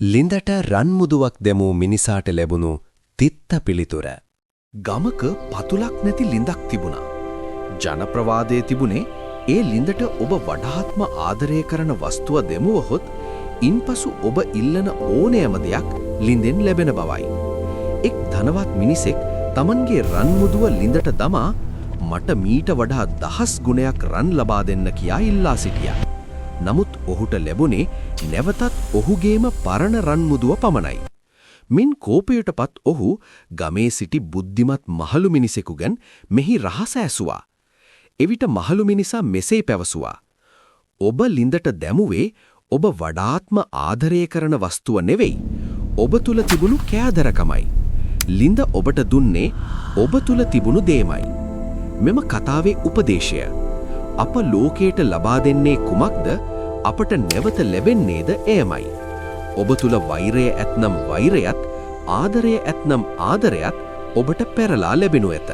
ලිඳට රන්මුදුවක් දැමූ මිනිසාට ලැබුණු තිත්ත පිළිතුර. ගමක පතුලක් නැති ලිඳක් තිබුණා. ජනප්‍රවාදයේ තිබුණේ ඒ ලිඳට ඔබ වඩාත්ම ආදරය කරන වස්තුව දෙමුවහොත් ඉන්පසු ඔබ ඉල්ලන ඕනෑම දෙයක් ලිඳෙන් ලැබෙන බවයි. එක් ධනවත් මිනිසෙක් Tamanගේ රන්මුදුව ලිඳට දමා මට මීට වඩා 10 ගුණයක් රන් ලබා දෙන්න කියා ඉල්ලා සිටියා. නමුත් ඔහුට ලැබුණේ නැවතත් ඔහුගේම පරණ රන්මුදුව පමණයි. මින් කෝපයටපත් ඔහු ගමේ සිටි බුද්ධිමත් මහලු මිනිසෙකුගෙන් මෙහි රහස ඇසුවා. එවිට මහලු මිනිසා මෙසේ පැවසුවා: ඔබ ලිඳට දැමුවේ ඔබ වඩාත්ම ආදරය කරන වස්තුව නෙවෙයි, ඔබ තුල තිබුණු කෑදරකමයි. ලිඳ ඔබට දුන්නේ ඔබ තුල තිබුණු දේමයි. මෙම කතාවේ උපදේශය: අප ලෝකයට ලබා දෙන්නේ කුමක්ද, අපට නැවත ලැබෙන්නේද එයමයි. ඔබ තුල වෛරය ඇතනම් වෛරයත්, ආදරය ඇතනම් ආදරයත් ඔබට පෙරලා ලැබෙනු ඇත.